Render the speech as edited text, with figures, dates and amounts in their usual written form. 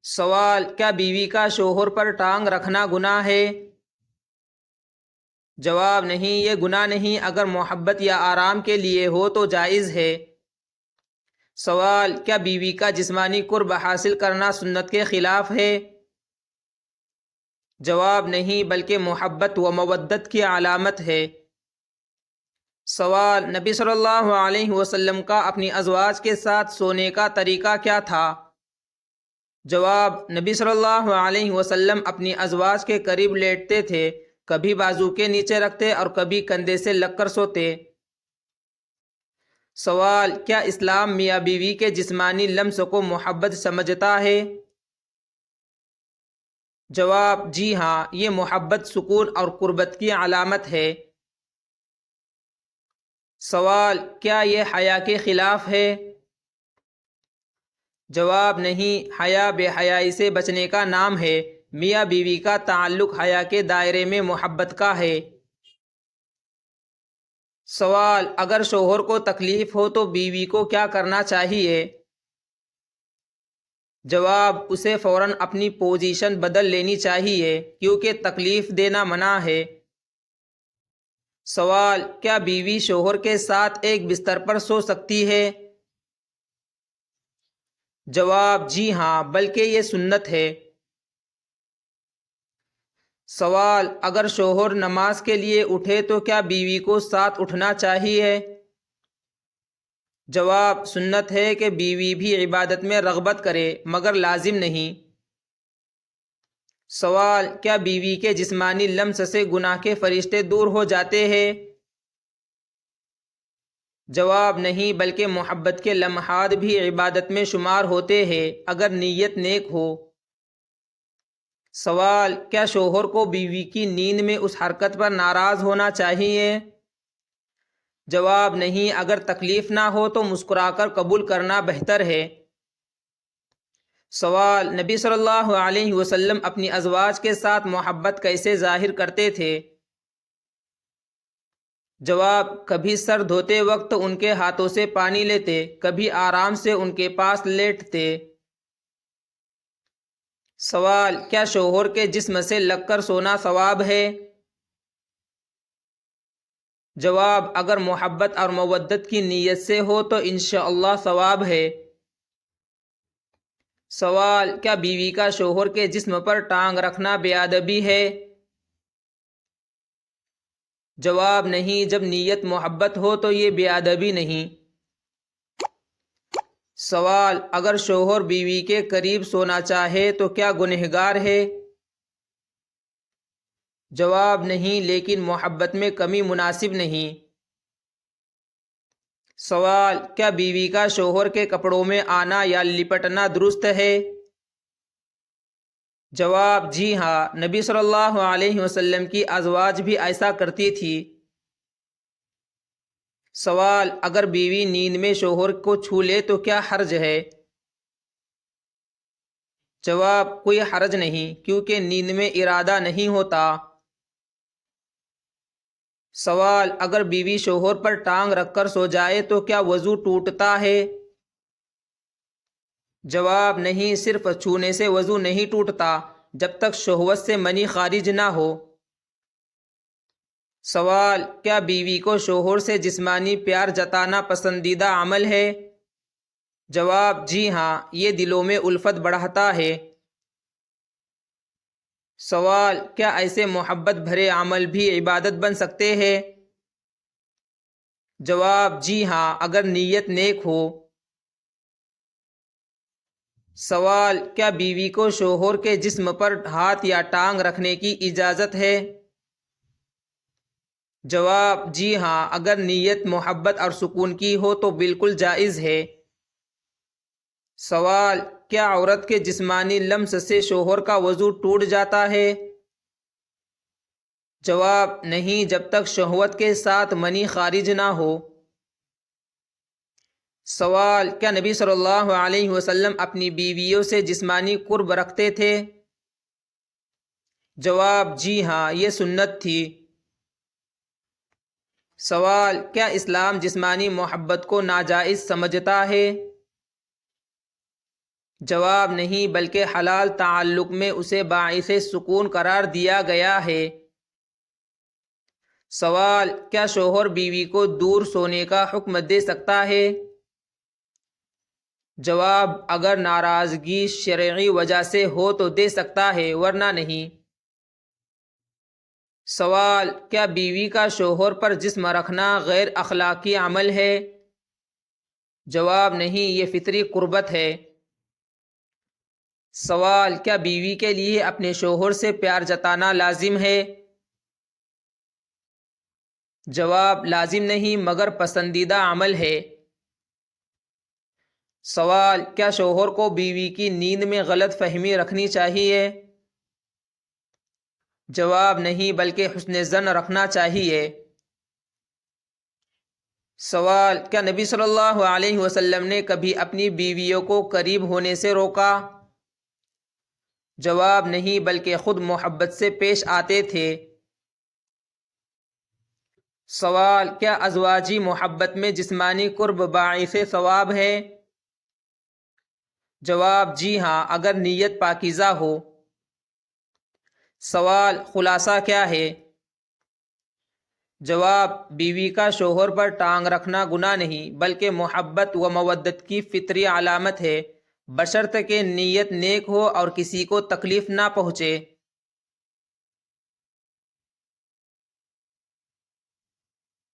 سوال: کیا بیوی کا شوہر پر ٹانگ رکھنا گناہ ہے؟ جواب: نہیں، یہ گناہ نہیں، اگر محبت یا آرام کے لیے ہو تو جائز ہے۔ سوال: کیا بیوی کا جسمانی قرب حاصل کرنا سنت کے خلاف ہے؟ جواب: نہیں، بلکہ محبت و مودت کی علامت ہے۔ سوال: نبی صلی اللہ علیہ وسلم کا اپنی ازواج کے ساتھ سونے کا طریقہ کیا تھا؟ جواب: نبی صلی اللہ علیہ وسلم اپنی ازواج کے قریب لیٹتے تھے، کبھی بازو کے نیچے رکھتے اور کبھی کندھے سے لگ کر سوتے۔ سوال: کیا اسلام میاں بیوی کے جسمانی لمس کو محبت سمجھتا ہے؟ جواب: جی ہاں، یہ محبت، سکون اور قربت کی علامت ہے۔ سوال: کیا یہ حیا کے خلاف ہے؟ جواب: نہیں، حیا بے حیائی سے بچنے کا نام ہے۔ میاں بیوی کا تعلق حیا کے دائرے میں محبت کا ہے۔ سوال: اگر شوہر کو تکلیف ہو تو بیوی کو کیا کرنا چاہیے؟ جواب: اسے فوراً اپنی پوزیشن بدل لینی چاہیے، کیونکہ تکلیف دینا منع ہے۔ سوال: کیا بیوی شوہر کے ساتھ ایک بستر پر سو سکتی ہے؟ جواب: جی ہاں، بلکہ یہ سنت ہے۔ سوال: اگر شوہر نماز کے لیے اٹھے تو کیا بیوی کو ساتھ اٹھنا چاہیے؟ جواب: سنت ہے کہ بیوی بھی عبادت میں رغبت کرے، مگر لازم نہیں۔ سوال: کیا بیوی کے جسمانی لمس سے گناہ کے فرشتے دور ہو جاتے ہیں؟ جواب: نہیں، بلکہ محبت کے لمحات بھی عبادت میں شمار ہوتے ہیں، اگر نیت نیک ہو۔ سوال: کیا شوہر کو بیوی کی نیند میں اس حرکت پر ناراض ہونا چاہیے؟ جواب: نہیں، اگر تکلیف نہ ہو تو مسکرا کر قبول کرنا بہتر ہے۔ سوال: نبی صلی اللہ علیہ وسلم اپنی ازواج کے ساتھ محبت کیسے ظاہر کرتے تھے؟ جواب: کبھی سر دھوتے وقت ان کے ہاتھوں سے پانی لیتے، کبھی آرام سے ان کے پاس لیٹتے۔ سوال: کیا شوہر کے جسم سے لگ کر سونا ثواب ہے؟ جواب: اگر محبت اور مودت کی نیت سے ہو تو انشاءاللہ ثواب ہے۔ سوال: کیا بیوی کا شوہر کے جسم پر ٹانگ رکھنا بے ادبی ہے؟ جواب: نہیں، جب نیت محبت ہو تو یہ بے ادبی نہیں۔ سوال: اگر شوہر بیوی کے قریب سونا چاہے تو کیا گنہگار ہے؟ جواب: نہیں، لیکن محبت میں کمی مناسب نہیں۔ سوال: کیا بیوی کا شوہر کے کپڑوں میں آنا یا لپٹنا درست ہے؟ جواب: جی ہاں، نبی صلی اللہ علیہ وسلم کی ازواج بھی ایسا کرتی تھی۔ سوال: اگر بیوی نیند میں شوہر کو چھو لے تو کیا حرج ہے؟ جواب: کوئی حرج نہیں، کیونکہ نیند میں ارادہ نہیں ہوتا۔ سوال: اگر بیوی شوہر پر ٹانگ رکھ کر سو جائے تو کیا وضو ٹوٹتا ہے؟ جواب: نہیں، صرف چھونے سے وضو نہیں ٹوٹتا، جب تک شہوت سے منی خارج نہ ہو۔ سوال: کیا بیوی کو شوہر سے جسمانی پیار جتانا پسندیدہ عمل ہے؟ جواب: جی ہاں، یہ دلوں میں الفت بڑھاتا ہے۔ سوال: کیا ایسے محبت بھرے عمل بھی عبادت بن سکتے ہیں؟ جواب: جی ہاں، اگر نیت نیک ہو۔ سوال: کیا بیوی کو شوہر کے جسم پر ہاتھ یا ٹانگ رکھنے کی اجازت ہے؟ جواب: جی ہاں، اگر نیت محبت اور سکون کی ہو تو بالکل جائز ہے۔ سوال: کیا عورت کے جسمانی لمس سے شوہر کا وضو ٹوٹ جاتا ہے؟ جواب: نہیں، جب تک شہوت کے ساتھ منی خارج نہ ہو۔ سوال: کیا نبی صلی اللہ علیہ وسلم اپنی بیویوں سے جسمانی قرب رکھتے تھے؟ جواب: جی ہاں، یہ سنت تھی۔ سوال: کیا اسلام جسمانی محبت کو ناجائز سمجھتا ہے؟ جواب نہیں، بلکہ حلال تعلق میں اسے باعث سکون قرار دیا گیا ہے۔ سوال: کیا شوہر بیوی کو دور سونے کا حکم دے سکتا ہے؟ جواب: اگر ناراضگی شرعی وجہ سے ہو تو دے سکتا ہے، ورنہ نہیں۔ سوال: کیا بیوی کا شوہر پر جسم رکھنا غیر اخلاقی عمل ہے؟ جواب: نہیں، یہ فطری قربت ہے۔ سوال: کیا بیوی کے لیے اپنے شوہر سے پیار جتانا لازم ہے؟ جواب: لازم نہیں، مگر پسندیدہ عمل ہے۔ سوال: کیا شوہر کو بیوی کی نیند میں غلط فہمی رکھنی چاہیے؟ جواب: نہیں، بلکہ حسن ظن رکھنا چاہیے۔ سوال: کیا نبی صلی اللہ علیہ وسلم نے کبھی اپنی بیویوں کو قریب ہونے سے روکا؟ جواب: نہیں، بلکہ خود محبت سے پیش آتے تھے۔ سوال: کیا ازواجی محبت میں جسمانی قرب باعث ثواب ہے؟ جواب: جی ہاں، اگر نیت پاکیزہ ہو۔ سوال: خلاصہ کیا ہے؟ جواب: بیوی کا شوہر پر ٹانگ رکھنا گناہ نہیں، بلکہ محبت و مودت کی فطری علامت ہے، بشرط کہ نیت نیک ہو اور کسی کو تکلیف نہ پہنچے۔